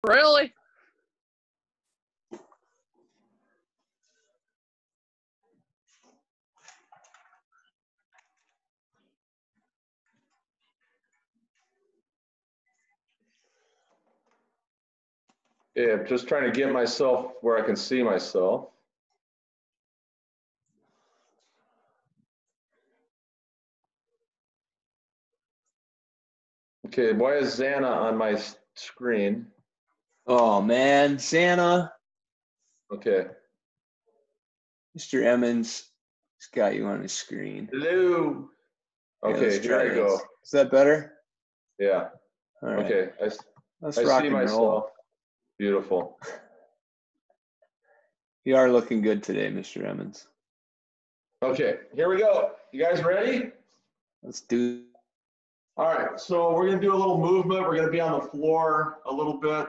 Really? Yeah, I'm just trying to get myself where I can see myself. Okay, why is Xana on my screen? Oh man, Santa. Okay. Mr. Emmons has got you on his screen. Hello. Okay, here I go. Is that better? Yeah. All right. Okay, Let's I rock see and myself. roll. Beautiful. You are looking good today, Mr. Emmons. Okay, here we go. You guys ready? Let's do. All right, so we're gonna do a little movement. We're gonna be on the floor a little bit.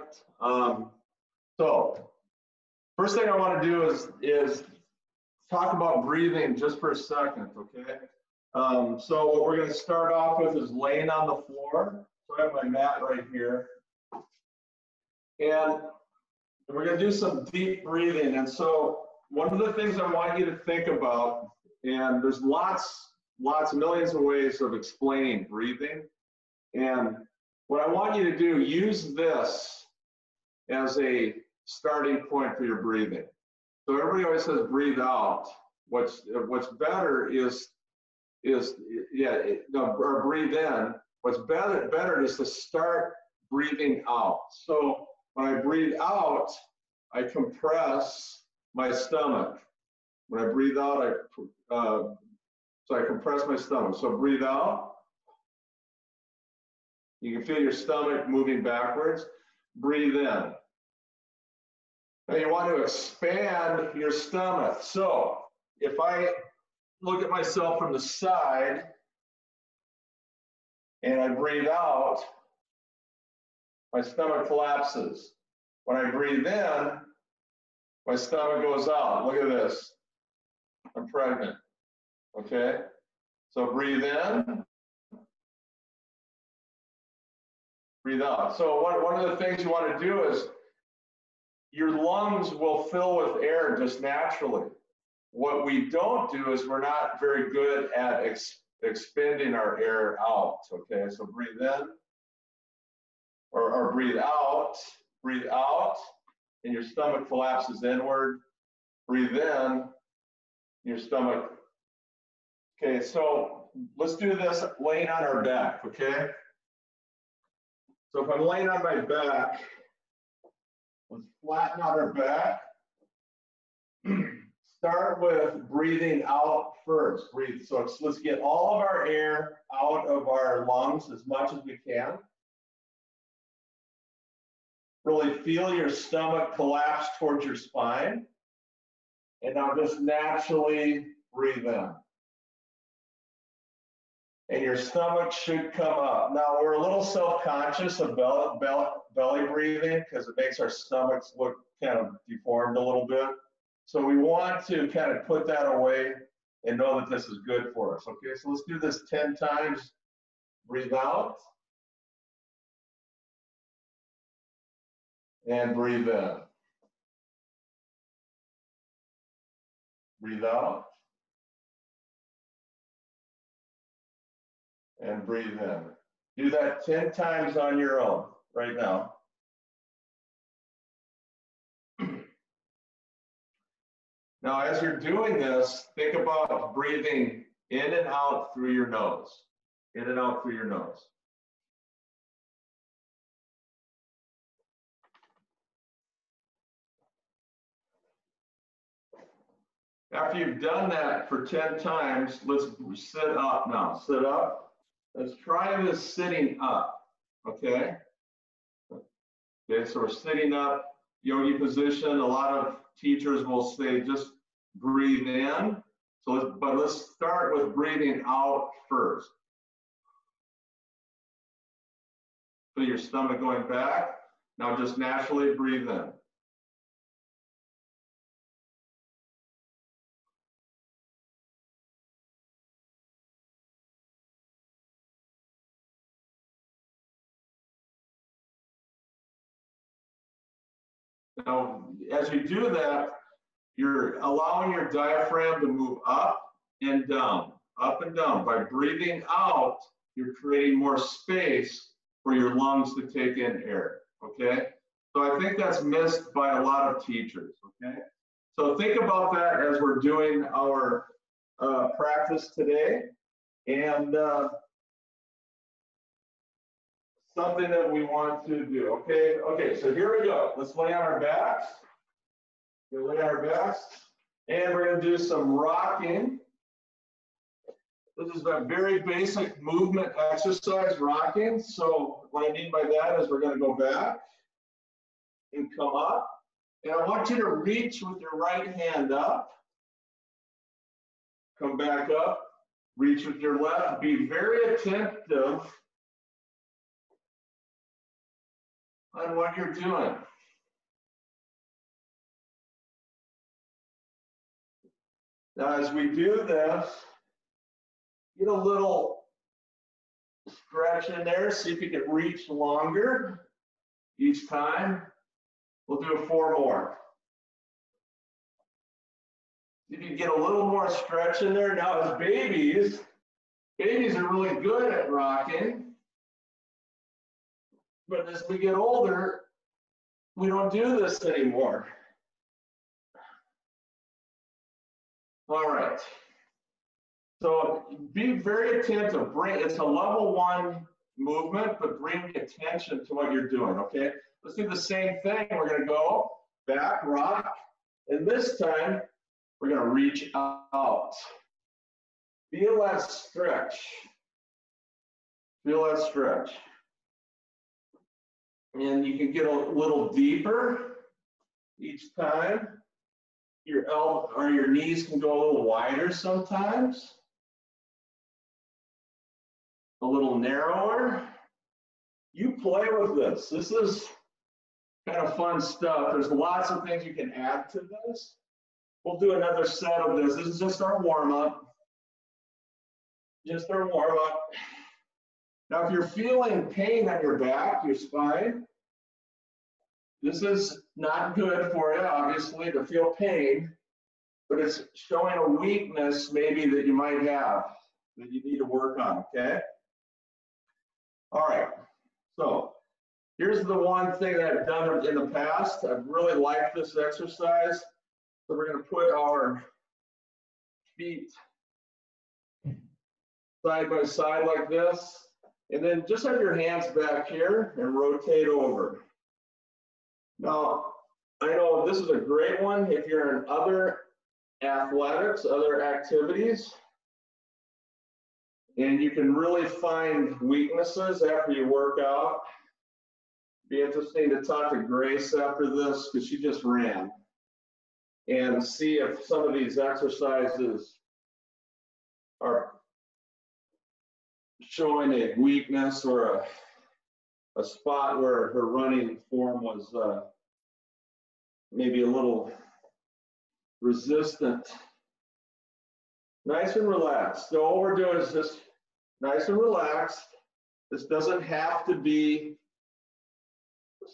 So first thing I want to do is talk about breathing just for a second, okay? So what we're gonna start off with is laying on the floor. So I have my mat right here. And we're gonna do some deep breathing. And so one of the things I want you to think about, and there's lots, millions of ways of explaining breathing. And what I want you to do, use this as a starting point for your breathing. So everybody always says breathe out. What's better is or breathe in. What's better is to start breathing out. So when I breathe out, I compress my stomach. When I breathe out, so I compress my stomach. So breathe out. You can feel your stomach moving backwards. Breathe in. Now you want to expand your stomach. So if I look at myself from the side and I breathe out, my stomach collapses. When I breathe in, my stomach goes out. Look at this. I'm pregnant. Okay? So breathe in, breathe out. So one of the things you want to do is your lungs will fill with air just naturally. What we don't do is we're not very good at expending our air out. Okay? So breathe in or breathe out, and your stomach collapses inward. Breathe in, your stomach. Okay, so let's do this laying on our back, okay? So if I'm laying on my back, let's flatten out our back. Start with breathing out first. Breathe. So let's get all of our air out of our lungs as much as we can. Really feel your stomach collapse towards your spine. And now just naturally breathe in. And your stomach should come up. Now we're a little self-conscious of belly breathing because it makes our stomachs look kind of deformed a little bit. So we want to kind of put that away and know that this is good for us. Okay, so let's do this 10 times. Breathe out. And breathe in. Breathe out. And breathe in. Do that 10 times on your own right now. Now, as you're doing this, think about breathing in and out through your nose. In and out through your nose. After you've done that for 10 times, let's sit up now. Sit up. Let's try this sitting up, okay? Okay, so we're sitting up, yogi position. A lot of teachers will say just breathe in. So let's start with breathing out first. Feel your stomach going back. Now just naturally breathe in. Now, as you do that, you're allowing your diaphragm to move up and down, up and down. By breathing out, you're creating more space for your lungs to take in air, okay? So I think that's missed by a lot of teachers, okay? So think about that as we're doing our practice today. And something that we want to do, okay? Okay, so here we go. Let's lay on our backs. We'll lay on our backs, and we're gonna do some rocking. This is a very basic movement exercise, rocking. So what I mean by that is we're gonna go back and come up. And I want you to reach with your right hand up. Come back up, reach with your left. Be very attentive on what you're doing. Now, as we do this, get a little stretch in there. See if you can reach longer each time. We'll do 4 more. See if you can get a little more stretch in there. Now, as babies are really good at rocking. But as we get older, we don't do this anymore. All right. So be very attentive. It's a level 1 movement, but bring attention to what you're doing, okay? Let's do the same thing. We're going to go back, rock, and this time we're going to reach out. Feel that stretch. Feel that stretch. And you can get a little deeper each time. Your elbow or your knees can go a little wider sometimes. A little narrower. You play with this. This is kind of fun stuff. There's lots of things you can add to this. We'll do another set of this. This is just our warm-up. Just our warm-up. Now, if you're feeling pain on your back, your spine, this is not good for you, obviously, to feel pain, but it's showing a weakness maybe that you might have that you need to work on, okay? All right, so here's the one thing that I've done in the past. I've really liked this exercise. So we're gonna put our feet side by side like this. And then just have your hands back here and rotate over. Now, I know this is a great one if you're in other athletics, other activities, and you can really find weaknesses after you work out. Be interesting to talk to Grace after this because she just ran, and see if some of these exercises are showing a weakness or a spot where her running form was maybe a little resistant. Nice and relaxed. So all we're doing is just nice and relaxed. This doesn't have to be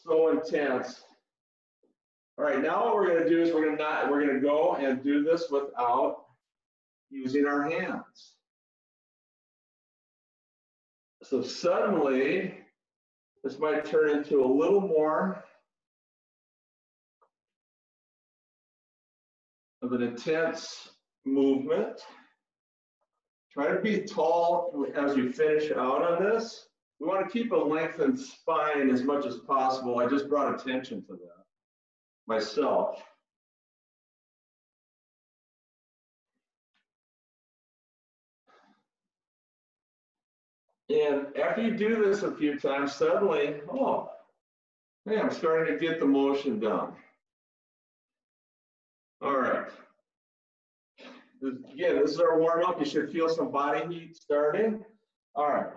so intense. All right, now what we're going to do is we're going to go and do this without using our hands. So suddenly, this might turn into a little more of an intense movement. Try to be tall as you finish out on this. We want to keep a lengthened spine as much as possible. I just brought attention to that myself. And after you do this a few times, suddenly, oh, hey, I'm starting to get the motion down. All right. Again, this is our warm-up. You should feel some body heat starting. All right.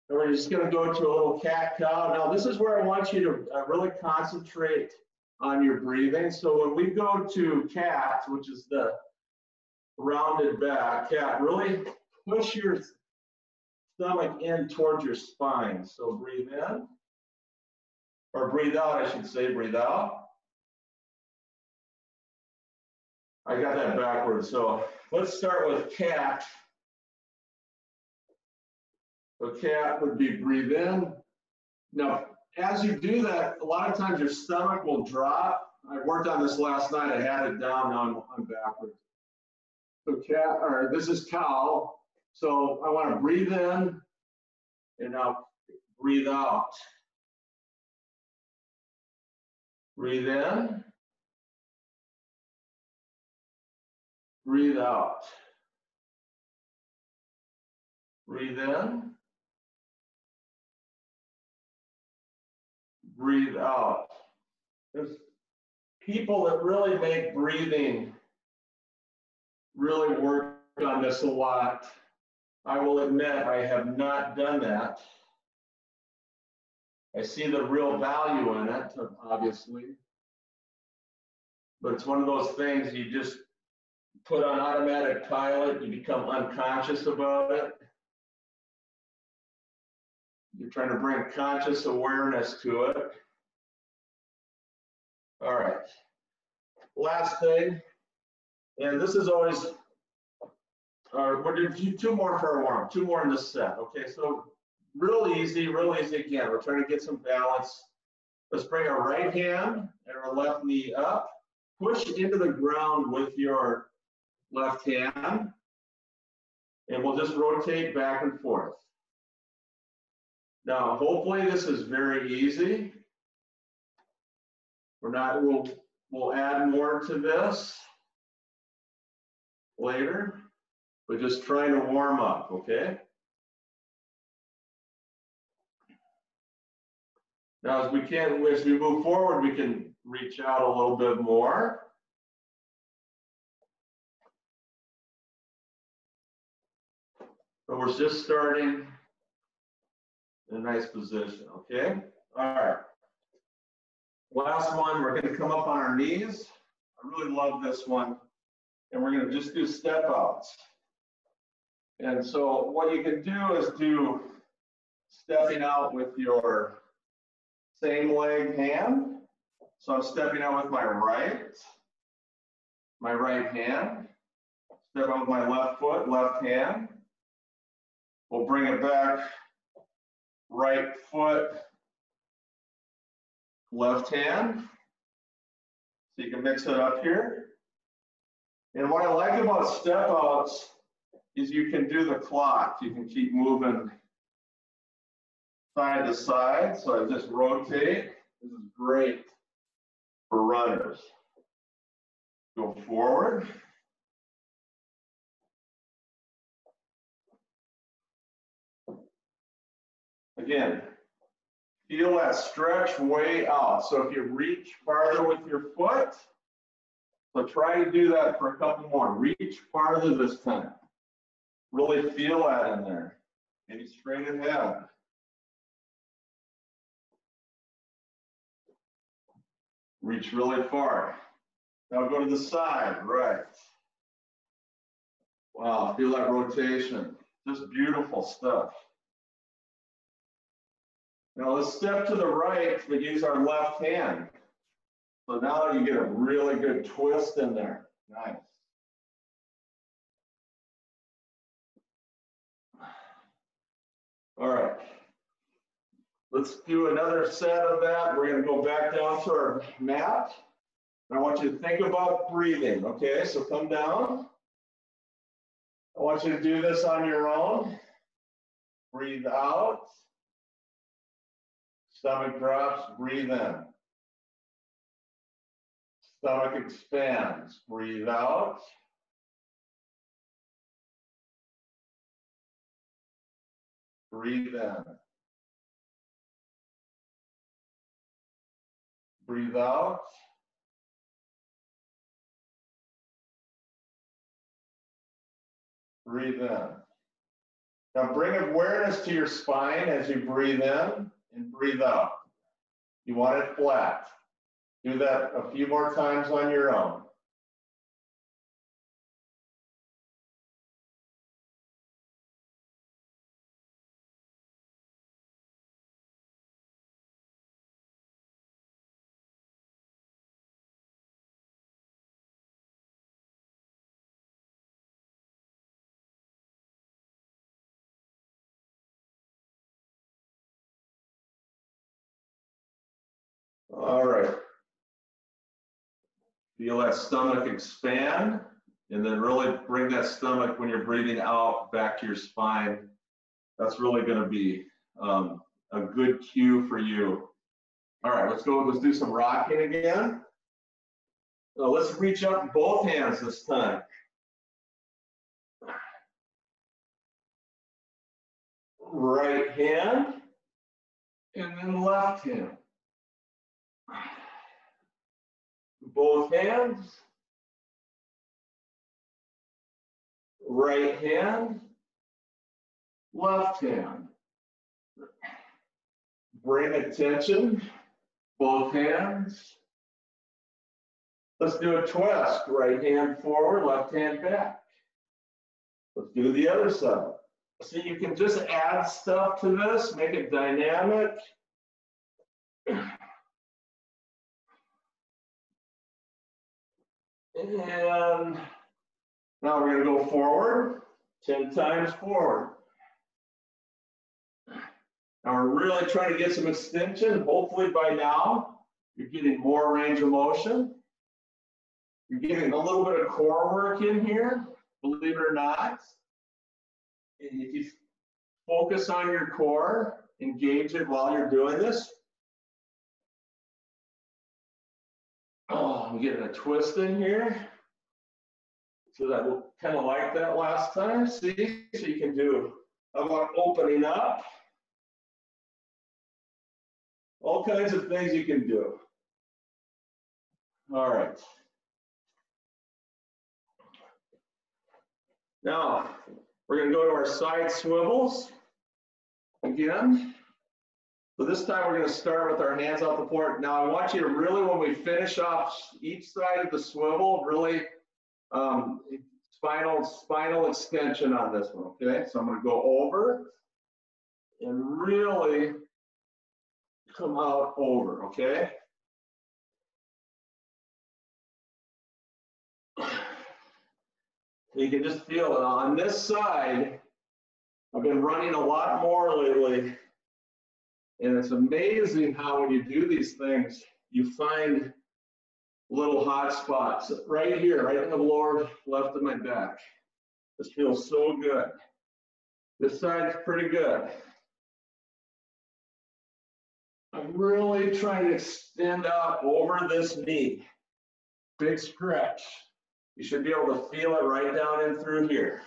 And we're just going to go to a little cat-cow. Now, this is where I want you to really concentrate on your breathing. So when we go to cat, which is the rounded back, cat, really push your stomach in towards your spine. So breathe in, or breathe out, I should say, breathe out. I got that backwards. So let's start with cat. So cat would be breathe in. Now, as you do that, a lot of times your stomach will drop. I worked on this last night. I had it down. Now I'm backwards. So cat, or this is cow. So I want to breathe in and now breathe out. Breathe in. Breathe out. Breathe in. Breathe out. There's people that really make breathing really work on this a lot. I will admit I have not done that. I see the real value in it, obviously. But it's one of those things you just put on automatic pilot, you become unconscious about it. You're trying to bring conscious awareness to it. All right. Last thing, and this is always, we're doing two more for our warm, two more in this set. Okay, so real easy again. We're trying to get some balance. Let's bring our right hand and our left knee up. Push into the ground with your left hand, and we'll just rotate back and forth. Now, hopefully this is very easy. We'll add more to this later. We're just trying to warm up, okay? Now, as we move forward, we can reach out a little bit more. But we're just starting in a nice position, okay? All right. Last one, we're gonna come up on our knees. I really love this one. And we're gonna just do step outs. And so what you can do is do stepping out with your same leg hand. So I'm stepping out with my right hand. Step out with my left foot, left hand. We'll bring it back, right foot, left hand. So you can mix it up here. And what I like about step outs is you can do the clock. You can keep moving side to side. So I just rotate. This is great for runners. Go forward. Again, feel that stretch way out. So if you reach farther with your foot, so try to do that for a couple more. Reach farther this time. Really feel that in there. Maybe straight ahead. Reach really far. Now go to the side, right. Wow, feel that rotation. Just beautiful stuff. Now let's step to the right, but use our left hand. So now you get a really good twist in there. Nice. All right. Let's do another set of that. We're going to go back down to our mat. And I want you to think about breathing, okay? So come down. I want you to do this on your own. Breathe out. Stomach drops, breathe in. Stomach expands, breathe out. Breathe in. Breathe out. Breathe in. Now bring awareness to your spine as you breathe in and breathe out. You want it flat. Do that a few more times on your own. All right. Feel that stomach expand, and then really bring that stomach when you're breathing out back to your spine. That's really going to be a good cue for you. All right, let's go. Let's do some rocking again. Let's reach up both hands this time. Right hand, and then left hand. Both hands. Right hand, left hand. Bring attention, both hands. Let's do a twist. Right hand forward, left hand back. Let's do the other side. So you can just add stuff to this, make it dynamic. And now we're going to go forward, 10 times forward. Now we're really trying to get some extension. Hopefully by now, you're getting more range of motion. You're getting a little bit of core work in here, believe it or not. And if you focus on your core, engage it while you're doing this. Oh, I'm getting a twist in here. So that kind of like that last time. See, so you can do, how about opening up? All kinds of things you can do. All right. Now, we're going to go to our side swivels again. So this time we're going to start with our hands out the floor. Now I want you to really, when we finish off each side of the swivel, really spinal extension on this one, okay? So I'm going to go over and really come out over, okay? You can just feel it on this side. I've been running a lot more lately, and it's amazing how when you do these things, you find little hot spots right here, right in the lower left of my back. This feels so good. This side's pretty good. I'm really trying to extend out over this knee. Big stretch. You should be able to feel it right down in through here.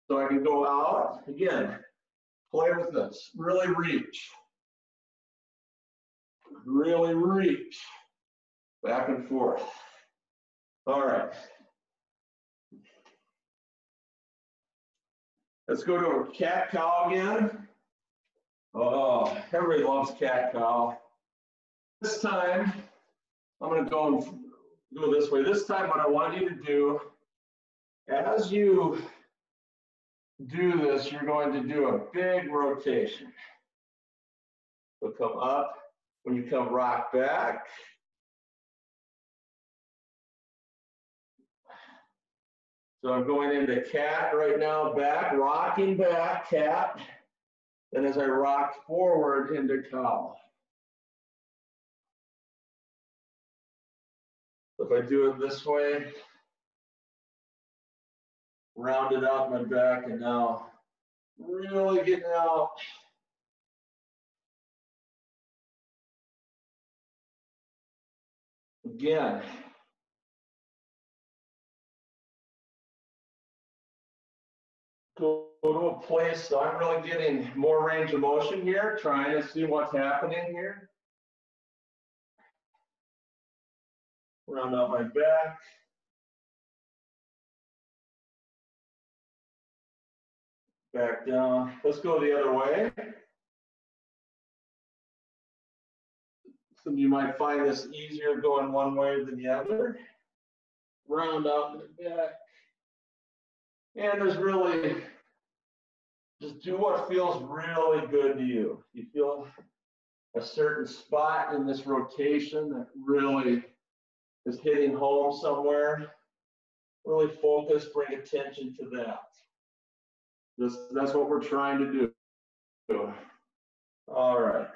So I can go out, again, play with this, really reach. Really reach. Back and forth. All right. Let's go to a cat-cow again. Oh, everybody loves cat-cow. This time, I'm going to go this way. This time, what I want you to do, as you do this, you're going to do a big rotation. So come up. When you come rock back, so I'm going into cat right now, back, rocking back, cat. Then as I rock forward into cow. If I do it this way, round it out my back, and now really getting out. Again. Go to a place, so I'm really getting more range of motion here, trying to see what's happening here. Round out my back. Back down. Let's go the other way. Some of you might find this easier going one way than the other. Round out the back. And there's really, just do what feels really good to you. You feel a certain spot in this rotation that really is hitting home somewhere. Really focus, bring attention to that. That's what we're trying to do. All right.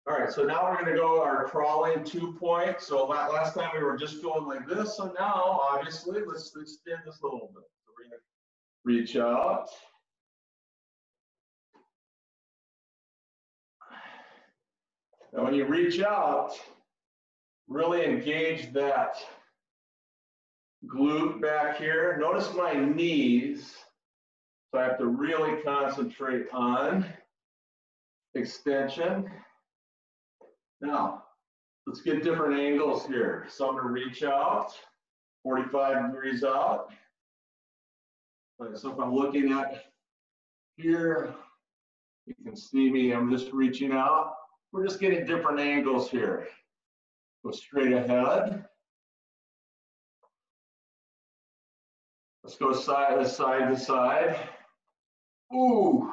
All right, so now we're going to go our crawling 2-point. So last time we were just going like this. So now, obviously, let's extend this a little bit. So we're going to reach out. Now, when you reach out, really engage that glute back here. Notice my knees. So I have to really concentrate on extension. Now, let's get different angles here. So I'm going to reach out, 45 degrees out. Right, so if I'm looking at here, you can see me, I'm just reaching out. We're just getting different angles here. Go straight ahead. Let's go side to side. Ooh.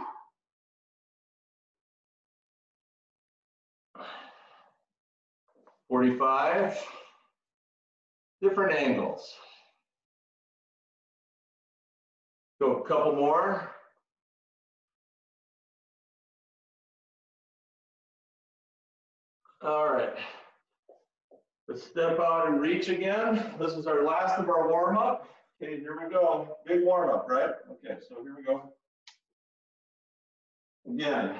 $45. Different angles. Go a couple more. All right. Let's step out and reach again. This is our last of our warm-up. Okay, here we go. Big warm-up, right? Okay, so here we go. Again.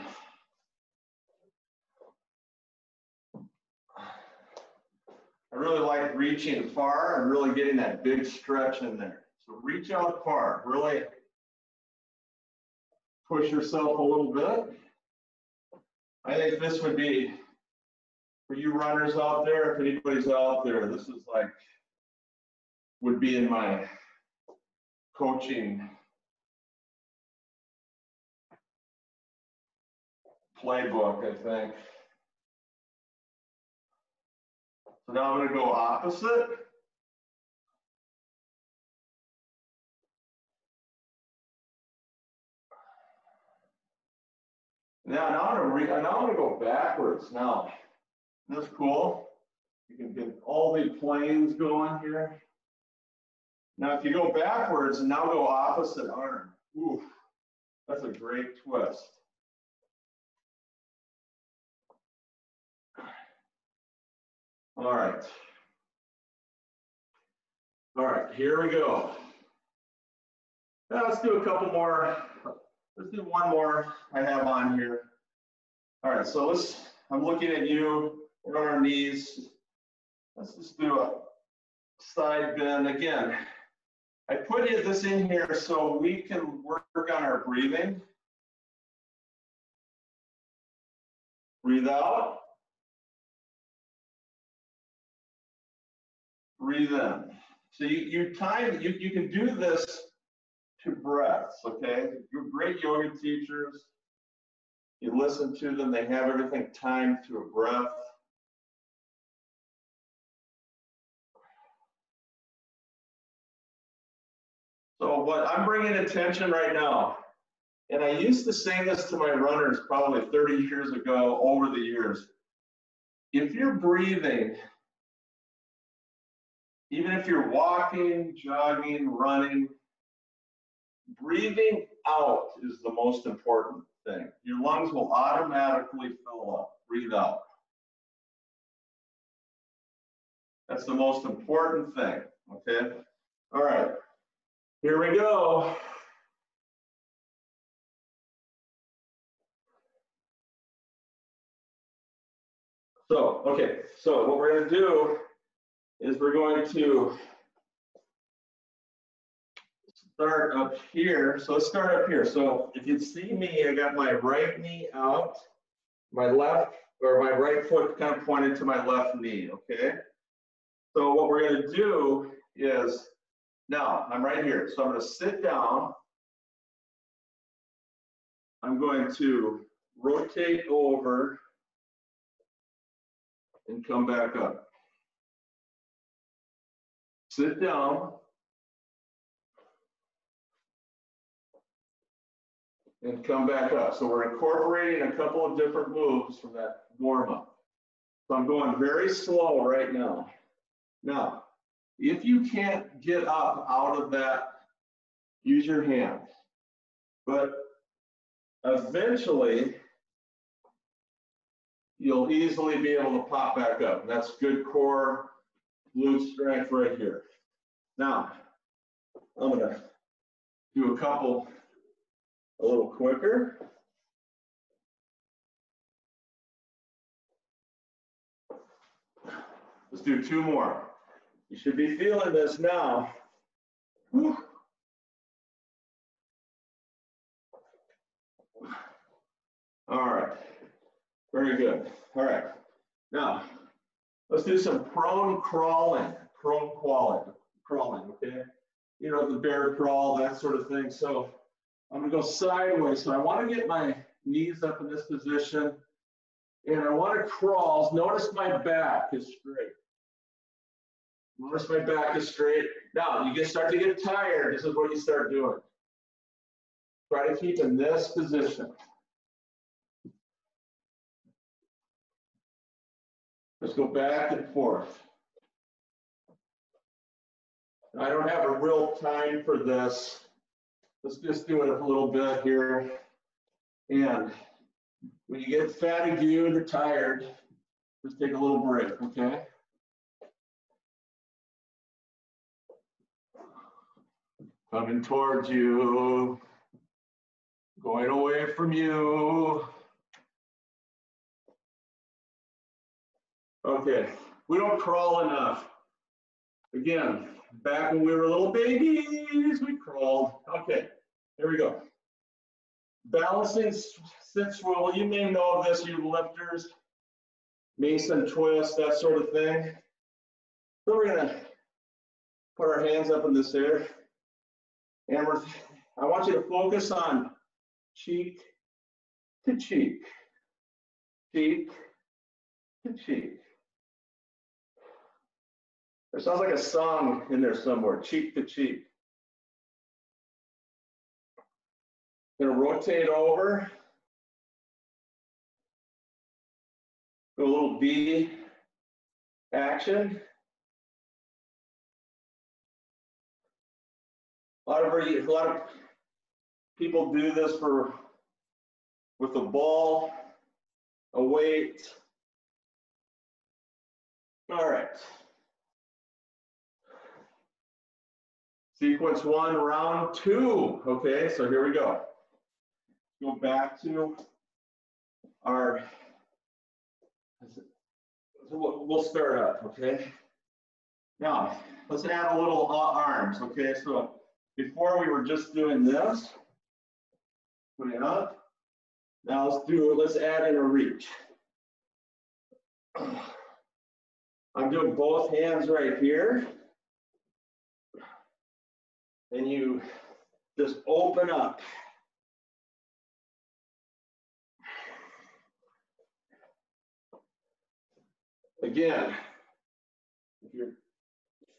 I really like reaching far and really getting that big stretch in there. So reach out far, really push yourself a little bit. I think this would be, for you runners out there, if anybody's out there, this is like, would be in my coaching playbook, I think. So now I'm going to go opposite. Now I'm going to go backwards. Now, that's cool. You can get all the planes going here. Now, if you go backwards and now go opposite arm, ooh, that's a great twist. All right. All right, here we go. Now let's do a couple more. Let's do one more I have on here. All right, so I'm looking at you. We're on our knees. Let's just do a side bend again. I put this in here so we can work on our breathing. Breathe out. Breathe in. So you can do this to breaths, okay? You're great yoga teachers. You listen to them, they have everything timed to a breath. So what I'm bringing attention right now, and I used to say this to my runners probably 30 years ago over the years. If you're breathing, even if you're walking, jogging, running, breathing out is the most important thing. Your lungs will automatically fill up. Breathe out. That's the most important thing, okay? All right, here we go. So, okay, so what we're gonna do is we're going to start up here. So let's start up here. So if you see me, I got my right knee out, my left, or my right foot kind of pointed to my left knee, okay? So what we're gonna do is, now I'm right here. So I'm gonna sit down. I'm going to rotate over and come back up. Sit down. And come back up. So we're incorporating a couple of different moves from that warm-up. So I'm going very slow right now. Now, if you can't get up out of that, use your hands. But eventually, you'll easily be able to pop back up. And that's good core glute strength right here. Now, I'm gonna do a couple a little quicker. Let's do 2 more. You should be feeling this now. Whew. All right, very good. All right, now let's do some prone crawling, okay? You know, the bear crawl, that sort of thing. So I'm gonna go sideways. So I wanna get my knees up in this position and I wanna crawl. Notice my back is straight. Notice my back is straight. Now, you start to get tired. This is what you start doing. Try to keep in this position. Let's go back and forth. I don't have a real time for this. Let's just do it a little bit here. And when you get fatigued or tired, just take a little break, okay? Coming towards you, going away from you. Okay, we don't crawl enough. Again, back when we were little babies, we crawled. Okay, here we go. Balancing sit swivel, you may know of this, you lifters, Mason twist, that sort of thing. So we're gonna put our hands up in this air. And I want you to focus on cheek to cheek, cheek to cheek. There sounds like a song in there somewhere, cheek to cheek. Gonna rotate over. Do a little V action. A lot of people do this with a ball, a weight. All right. Sequence 1, round 2. Okay, so here we go. Go back to our, we'll start up, okay? Now, let's add a little arms, okay? So before we were just doing this, put it up. Now let's add in a reach. I'm doing both hands right here. And you just open up. Again, if you're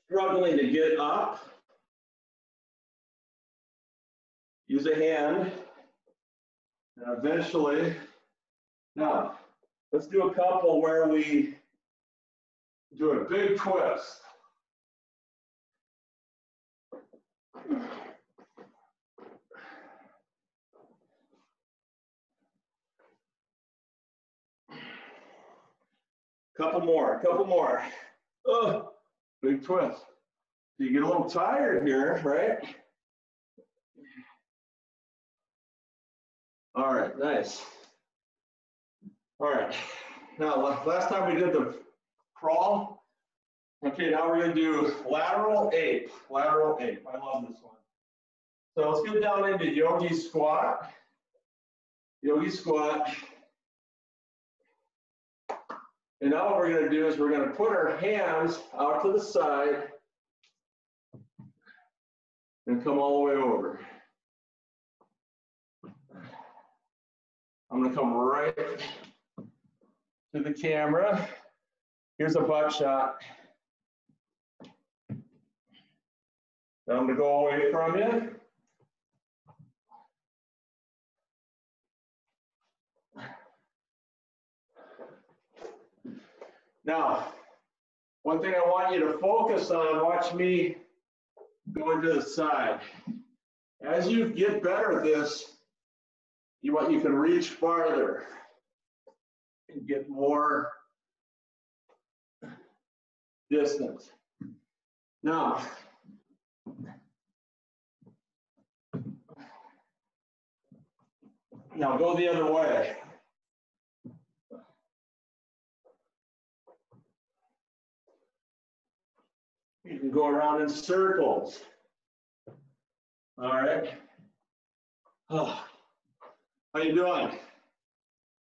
struggling to get up, use a hand, and eventually, now, let's do a couple where we do a big twist. Couple more. Oh, big twist. So you get a little tired here, right? All right, nice. All right, now last time we did the crawl. Okay, now we're gonna do lateral ape. I love this one. So let's get down into yogi squat. And now what we're gonna do is we're gonna put our hands out to the side and come all the way over. I'm gonna come right to the camera. Here's a butt shot. Now I'm gonna go away from you. Now, one thing I want you to focus on, watch me go to the side. As you get better at this, you can reach farther. and get more distance. Now, go the other way. You can go around in circles. All right. Oh, how you doing?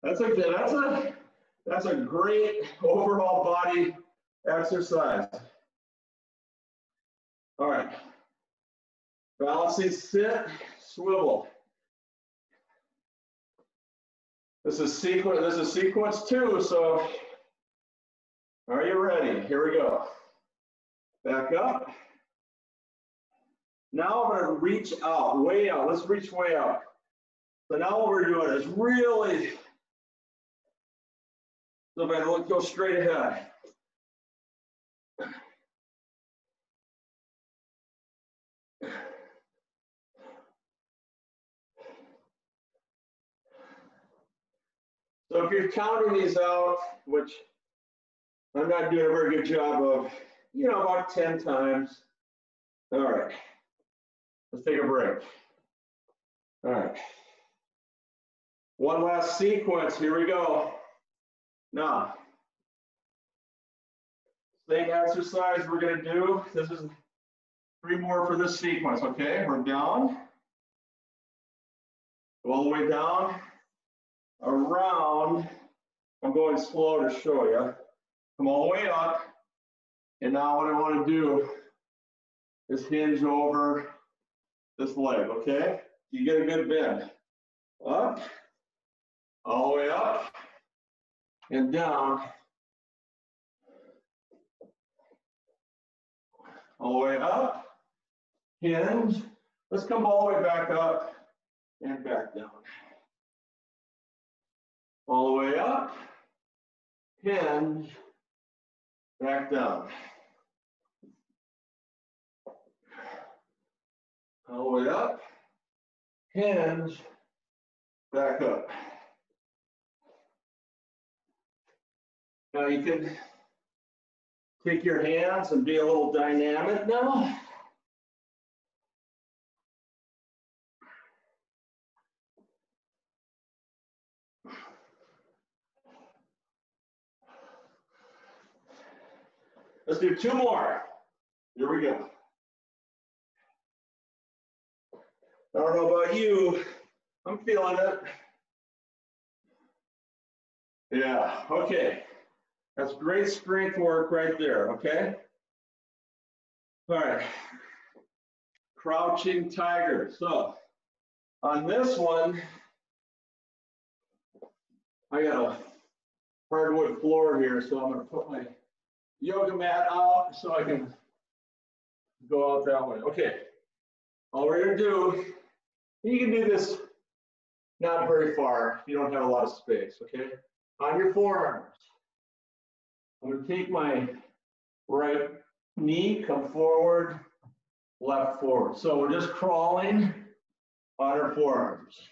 That's a great overall body exercise. All right. Balancing sit, swivel. This is sequence 2, so are you ready? Here we go. Back up. Now I'm going to reach out, way out. Let's reach way out. So now what we're doing is really, so if I go straight ahead. So if you're counting these out, which I'm not doing a very good job of, about 10 times. All right, let's take a break. All right. One last sequence, here we go. Now, same exercise we're gonna do. This is 3 more for this sequence, okay? We're down, go all the way down, around. I'm going slow to show you. Come all the way up, and now what I wanna do is hinge over this leg, okay? You get a good bend. Up, all the way up, and down, all the way up, hinge. Let's come all the way back up and back down. All the way up, hinge, back down. All the way up, hinge, back up. Now you can take your hands and be a little dynamic now. Let's do 2 more. Here we go. I don't know about you, I'm feeling it. Yeah, okay. That's great strength work right there, okay? All right. Crouching tiger. So on this one, I got a hardwood floor here, so I'm gonna put my yoga mat out so I can go out that way. Okay, all we're gonna do, you can do this not very far if you don't have a lot of space, okay? On your forearms, I'm gonna take my right knee, come forward, left forward. So we're just crawling on our forearms.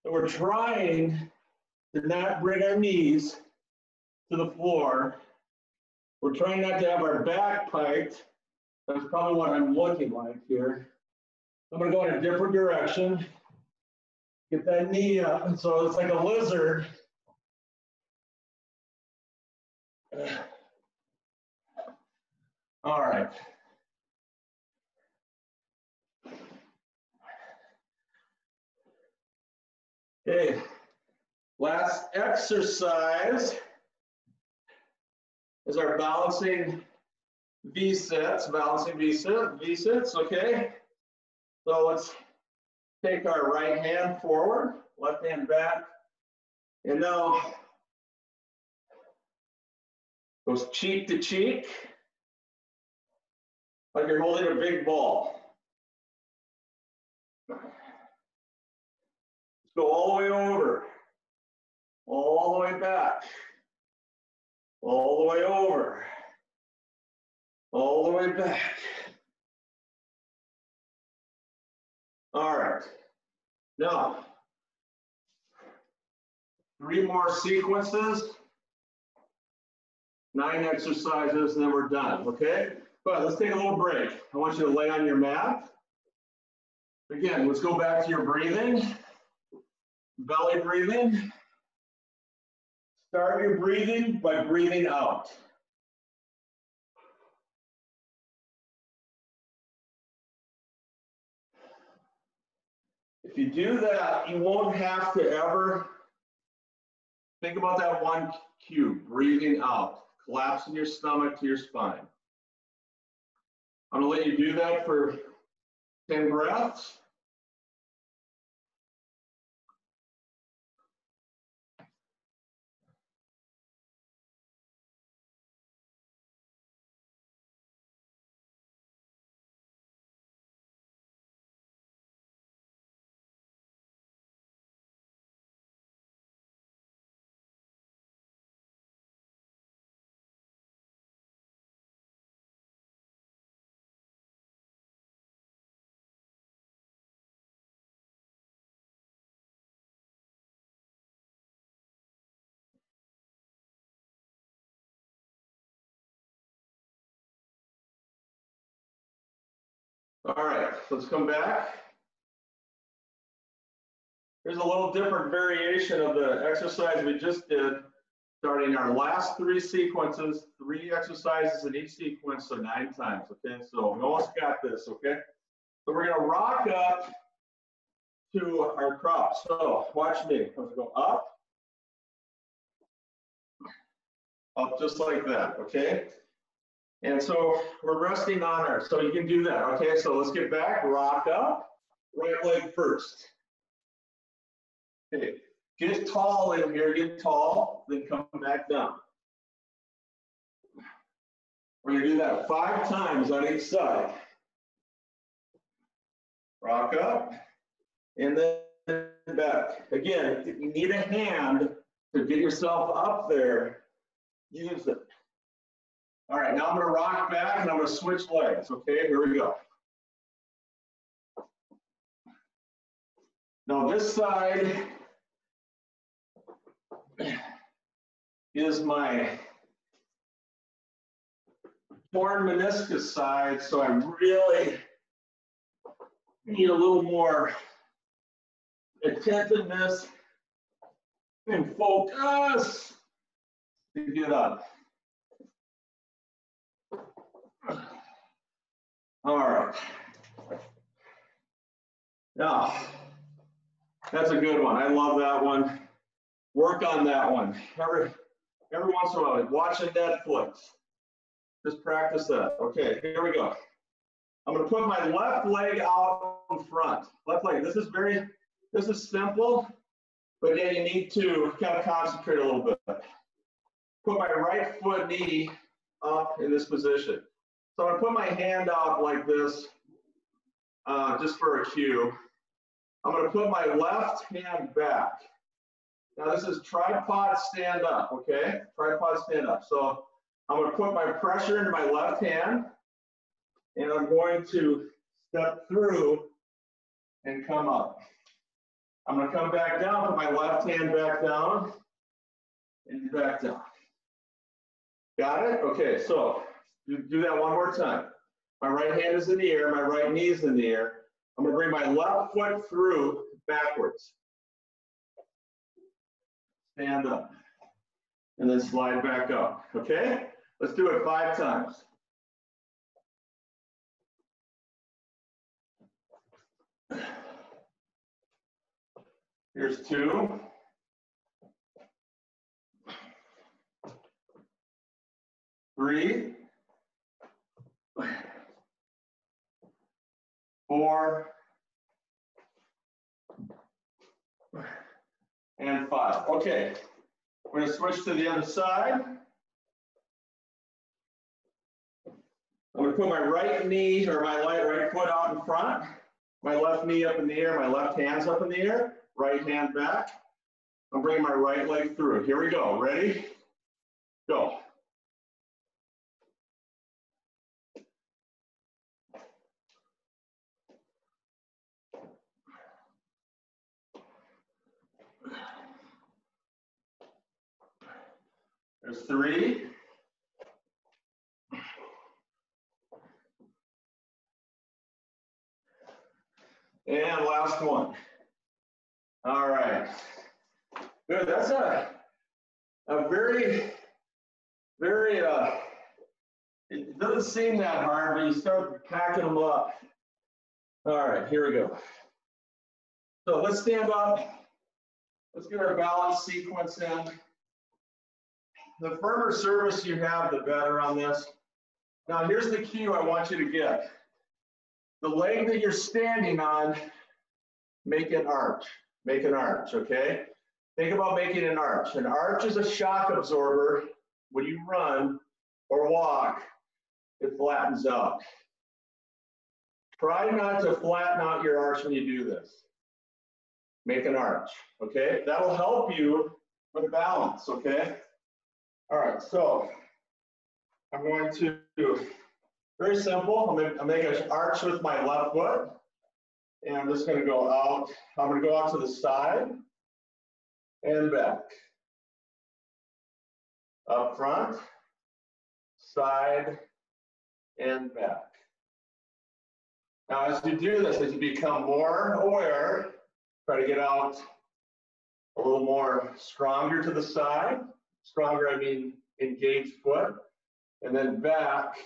So we're trying to not bring our knees to the floor. We're trying not to have our back piked. That's probably what I'm looking like here. I'm gonna go in a different direction. Get that knee up, and so it's like a lizard. All right. Okay, last exercise is our balancing V-sits, V-sits, okay? So let's take our right hand forward, left hand back, and now goes cheek to cheek, like you're holding a big ball. Let's go all the way over, all the way back, all the way over, all the way back, All right. Now, 3 more sequences, 9 exercises, and then we're done, okay? But let's take a little break. I want you to lay on your mat. Again, let's go back to your breathing, belly breathing. Start your breathing by breathing out. If you do that, you won't have to ever think about that one cue, breathing out, collapsing your stomach to your spine. I'm gonna let you do that for 10 breaths. All right, let's come back. Here's a little different variation of the exercise we just did, starting our last 3 sequences, 3 exercises in each sequence, so 9 times, okay? So we almost got this, okay? So we're gonna rock up to our cross. So watch me, let's go up just like that, okay? And so we're resting on our, so you can do that, okay? So let's get back, rock up, right leg first. Okay, get tall in here, get tall, then come back down. We're gonna do that 5 times on each side. Rock up, and then back. Again, if you need a hand to get yourself up there, use it. All right, now I'm gonna rock back and I'm gonna switch legs, okay? Here we go. Now this side is my torn meniscus side, so I really need a little more attentiveness and focus to get up. All right. Now, that's a good one. I love that one. Work on that one. Every once in a while, watching Netflix. Just practice that. Okay, here we go. I'm gonna put my left leg out in front. Left leg, this is simple, but again, you need to kind of concentrate a little bit. Put my right foot knee up in this position. So I'm gonna put my hand out like this, just for a cue. I'm gonna put my left hand back. Now this is tripod stand up, okay? Tripod stand up. So I'm gonna put my pressure into my left hand, and I'm going to step through and come up. I'm gonna come back down, put my left hand back down, and back down. Got it? Okay, so do that one more time. My right hand is in the air, my right knee is in the air. I'm gonna bring my left foot through backwards. Stand up, and then slide back up, okay? Let's do it 5 times. Here's 2. 3. 4. And 5. Okay, we're gonna switch to the other side. I'm gonna put my right knee or my right foot out in front, my left knee up in the air, my left hand's up in the air, right hand back. I'm bringing my right leg through. Here we go. Ready? Go. There's 3. And last one. All right. Good. That's a very, it doesn't seem that hard, but you start packing them up. All right, here we go. So let's stand up. Let's get our balance sequence in. The firmer surface you have, the better on this. Now here's the cue I want you to get. The leg that you're standing on, make an arch. Make an arch, okay? Think about making an arch. An arch is a shock absorber. When you run or walk, it flattens out. Try not to flatten out your arch when you do this. Make an arch, okay? That'll help you with balance, okay? All right, so I'm going to, very simple, I'm make an arch with my left foot, and I'm just gonna go out. I'm gonna go out to the side and back. Up front, side, and back. Now, as you do this, as you become more aware, try to get out a little more stronger to the side. Stronger, I mean engaged foot. And then back,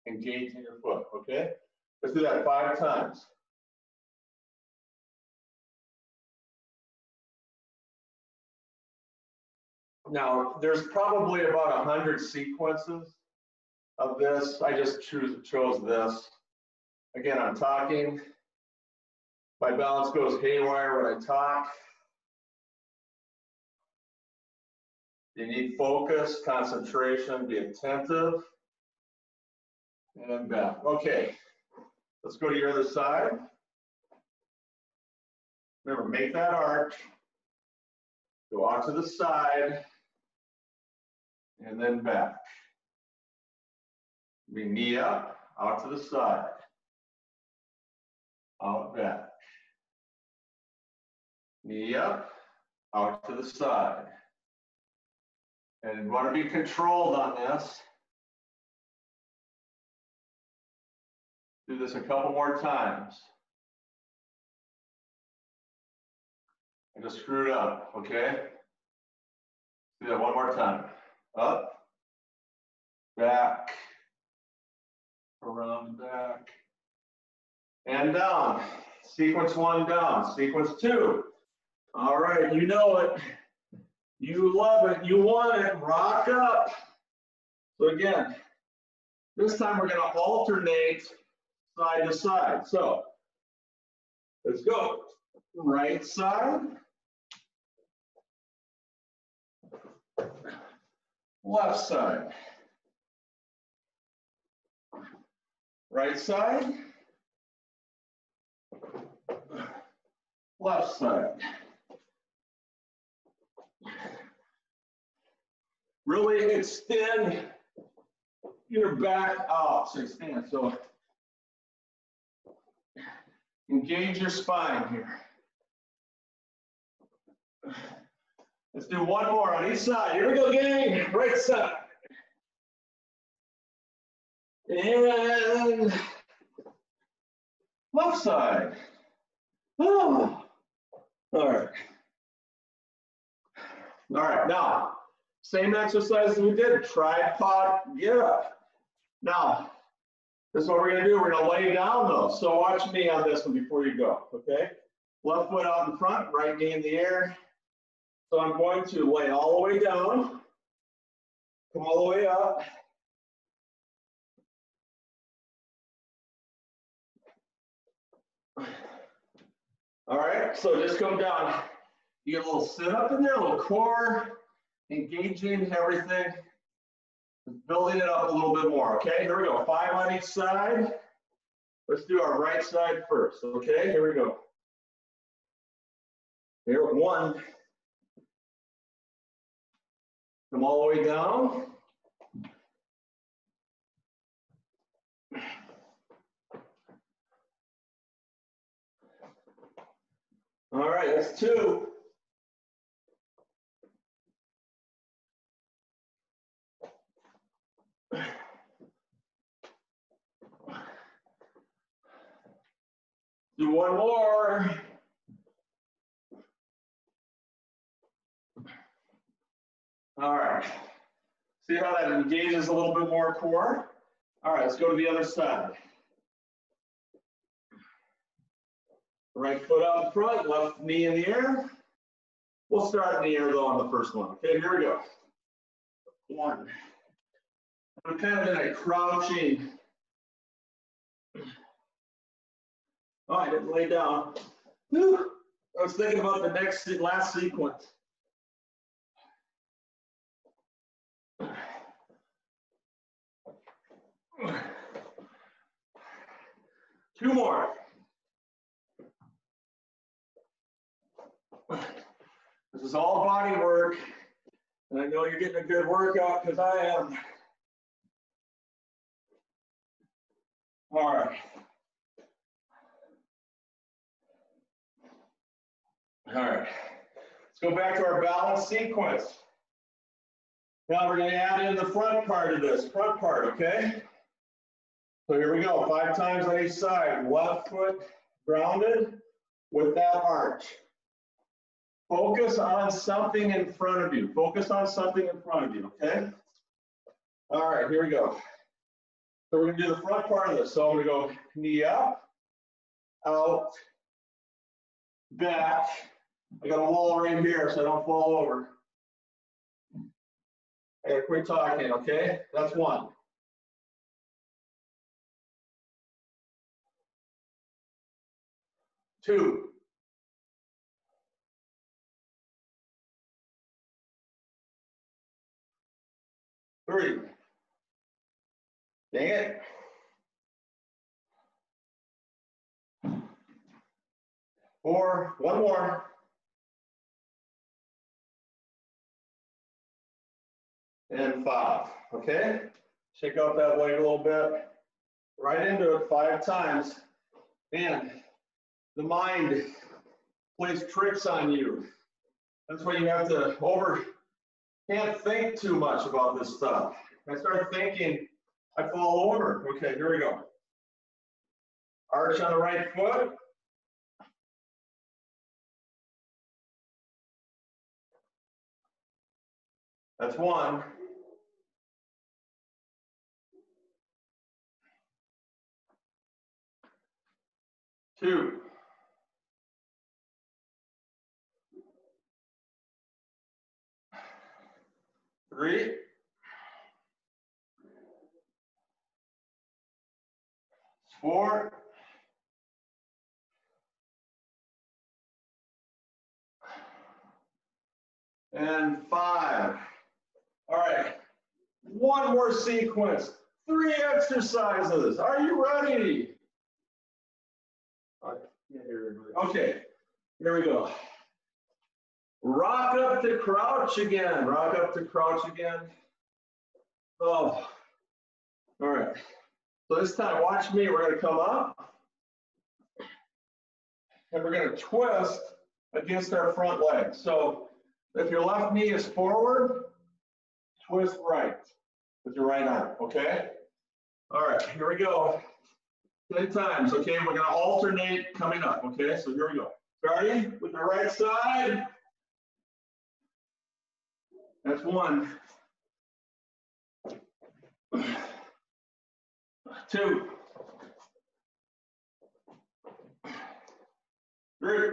engaging your foot, okay? Let's do that 5 times. Now, there's probably about 100 sequences of this. I just chose this. Again, I'm talking. My balance goes haywire when I talk. You need focus, concentration, be attentive. And back. Okay, let's go to your other side. Remember, make that arch. Go out to the side. And then back. Bring knee up, out to the side. Out back. Knee up, out to the side. And you want to be controlled on this. Do this a couple more times. I just screwed up, okay? Do that one more time. Up, back, around back, and down. Sequence 1 down, sequence 2. All right, you know it. You love it, you want it, rock up. So again, this time we're gonna alternate side to side. So let's go. Right side. Left side. Right side. Left side. Really extend your back out. So stand. So engage your spine here. Let's do one more on each side. Here we go, gang. Right side. And left side. Oh. All right. All right, now, same exercise we did, tripod, get up. Now, this is what we're gonna do. We're gonna lay down though. So watch me on this one before you go, okay? Left foot out in front, right knee in the air. So I'm going to lay all the way down, come all the way up. All right, so just come down. You get a little sit up in there, a little core, engaging everything, building it up a little bit more, okay? Here we go, 5 on each side. Let's do our right side first, okay? Here we go. Here, 1. Come all the way down. All right, that's 2. Do one more. All right. See how that engages a little bit more core? All right, let's go to the other side. Right foot out in front, left knee in the air. We'll start in the air though on the first one. Okay, here we go. One. I'm kind of in a crouching. Oh, I didn't lay down. Whew. I was thinking about the last sequence. Two more. This is all body work, and I know you're getting a good workout because I am. All right. All right. Let's go back to our balance sequence. Now we're going to add in the front part of this, front part, okay? So here we go, 5 times on each side. Left foot grounded with that arch. Focus on something in front of you. Focus on something in front of you, okay? All right, here we go. So we're going to do the front part of this. So I'm going to go knee up, out, back. I got a wall right here so I don't fall over. I got to quit talking, okay? That's one. Two. Three. Dang it. 4, one more. And 5, okay? Shake out that leg a little bit. Right into it 5 times. Man, the mind plays tricks on you. That's why you have to can't think too much about this stuff. I start thinking, I fall over. Okay, here we go. Arch on the right foot. That's one. Two. Three. Four. And 5. All right. One more sequence. 3 exercises. Are you ready? Okay, here we go. Rock up to crouch again. Rock up to crouch again. Oh, all right. So this time, watch me. We're going to come up. And we're going to twist against our front leg. So if your left knee is forward, twist right with your right arm, okay? All right, here we go. 10 times, okay? We're going to alternate coming up, okay? So here we go. Starting with the right side. That's 1. 2. 3.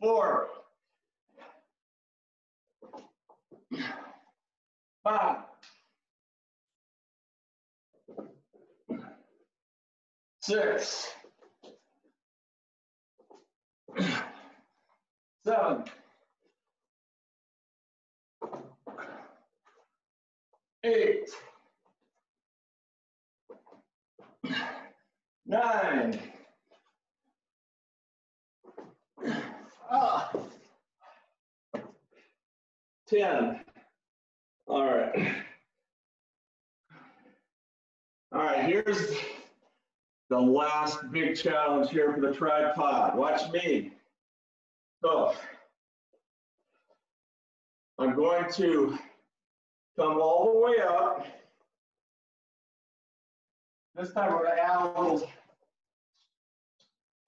4. 5. 6. 7. 8. 9. 10. All right. All right, here's the last big challenge here for the tripod. Watch me. So I'm going to come all the way up This time we're gonna add a little,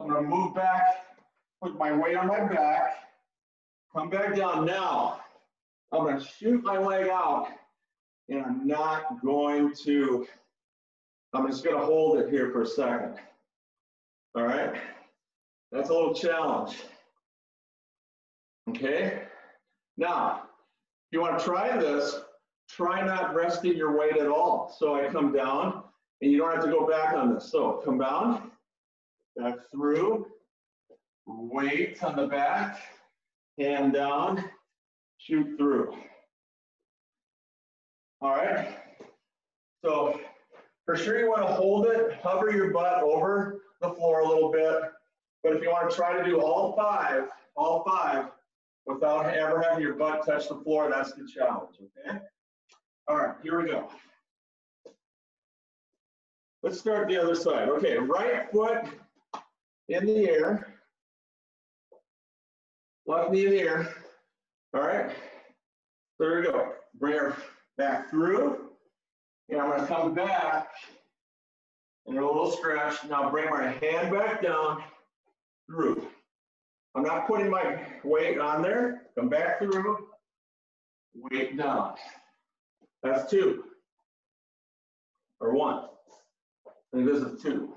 I'm gonna move back, put my weight on my back, come back down. Now, I'm gonna shoot my leg out, and I'm not going to, I'm just gonna hold it here for a second. All right, that's a little challenge. Okay, now, if you wanna try this, try not resting your weight at all. So I come down, and you don't have to go back on this. So come down, back through, weight on the back, hand down, shoot through. All right, so for sure you want to hold it, hover your butt over the floor a little bit, but if you want to try to do all five without ever having your butt touch the floor, that's the challenge, okay? All right, here we go. Let's start the other side. Okay, right foot in the air, left knee in the air. All right, there we go. Bring her back through, and I'm gonna come back and a little stretch. Now bring my hand back down through. I'm not putting my weight on there. Come back through, weight down. That's 2, or 1. I think this is 2.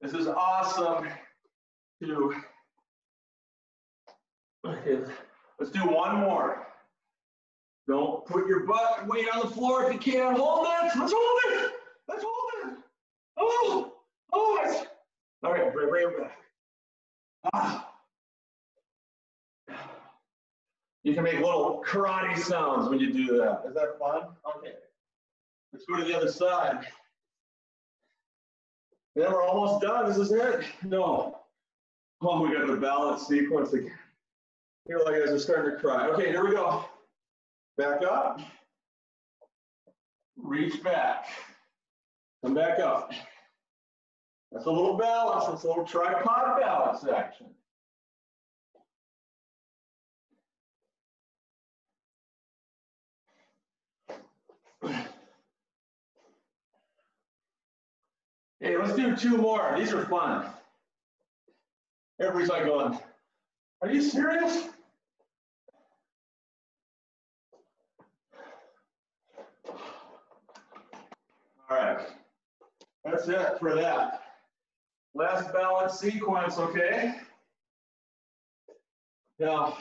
This is awesome. 2. Okay, let's do one more. Don't put your butt weight on the floor if you can't. Hold it. Let's hold it. Let's hold it. Oh, oh. All right, bring it back. Ah. You can make little karate sounds when you do that. Is that fun? Okay. Let's go to the other side. Then we're almost done. This is it. No. Oh, we got the balance sequence again. Here, like guys are starting to cry. Okay, here we go. Back up. Reach back. Come back up. That's a little balance. That's a little tripod balance action. Hey, let's do 2 more. These are fun. Everybody's like going, are you serious? All right, that's it for that. Last balance sequence, okay? Now,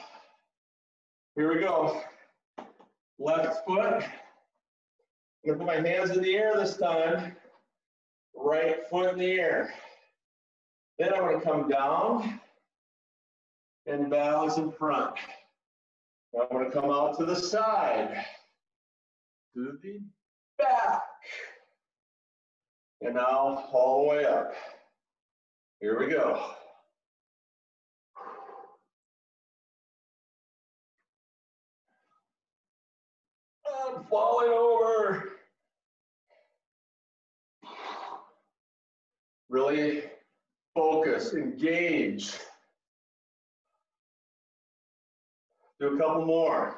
here we go. Left foot. I'm gonna put my hands in the air this time. Right foot in the air. Then I'm gonna come down and balance in front. Now I'm gonna come out to the side, to the back. And now all the way up. Here we go. I'm falling over. Really focus, engage. Do a couple more.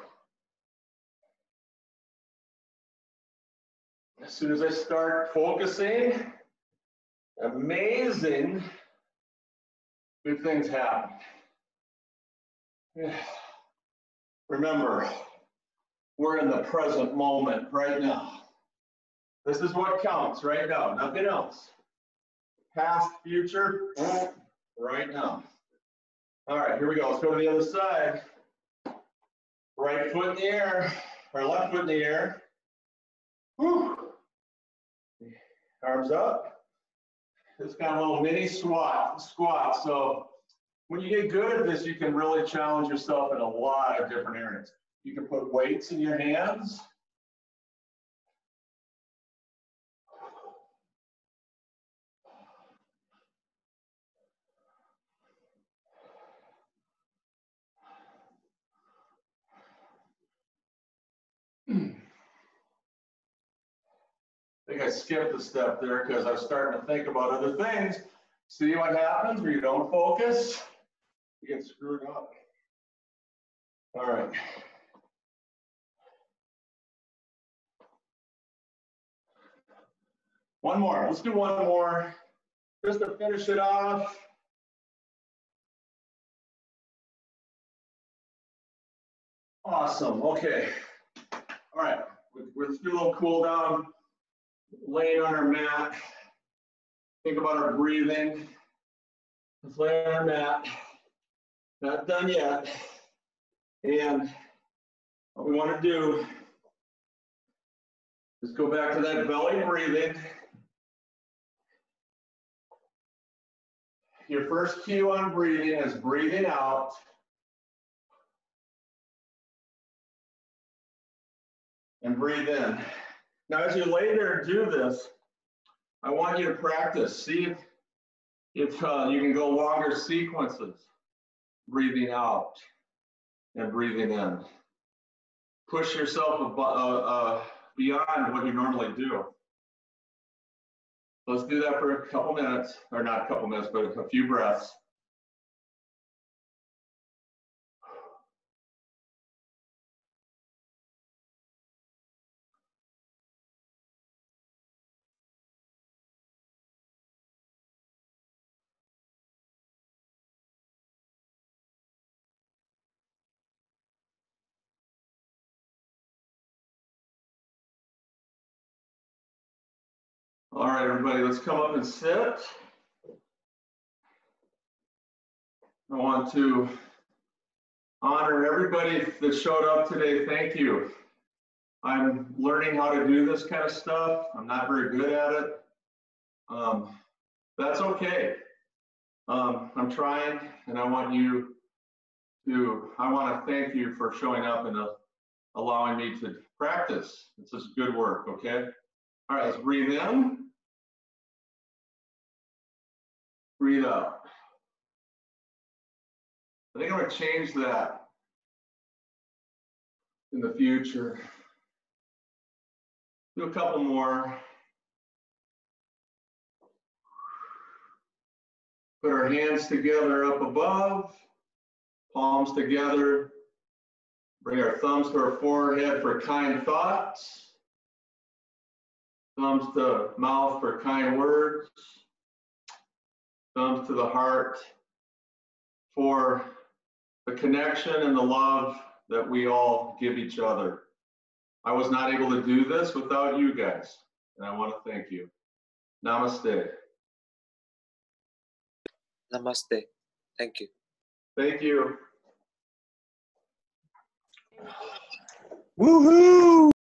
As soon as I start focusing, amazing good things happen. Remember, we're in the present moment right now. This is what counts right now, nothing else. Past, future, right now. All right, here we go. Let's go to the other side. Right foot in the air, or left foot in the air. Whew. Arms up. It's kind of a little mini squat. So when you get good at this, you can really challenge yourself in a lot of different areas. You can put weights in your hands. I think I skipped a step there because I was starting to think about other things. See what happens when you don't focus? You get screwed up. All right. One more. Let's do one more just to finish it off. Awesome. Okay. All right. Let's do a little cool down. Laying on our mat. Think about our breathing. Let's lay on our mat. Not done yet. And what we want to do is go back to that belly breathing. Your first cue on breathing is breathing out. And breathe in. Now, as you lay there and do this, I want you to practice. See if you can go longer sequences. Breathing out and breathing in. Push yourself beyond what you normally do. Let's do that for a couple minutes, or not a couple minutes, but a few breaths. All right, everybody, let's come up and sit. I want to honor everybody that showed up today. Thank you. I'm learning how to do this kind of stuff. I'm not very good at it. That's okay. I'm trying, and I want to thank you for showing up and allowing me to practice. It's just good work, okay? All right, let's breathe in. Breathe out. I think I'm going to change that in the future. Do a couple more. Put our hands together up above, palms together. Bring our thumbs to our forehead for kind thoughts. Thumbs to mouth for kind words. Thumbs to the heart for the connection and the love that we all give each other. I was not able to do this without you guys, and I want to thank you. Namaste. Namaste. Thank you. Thank you. Woohoo!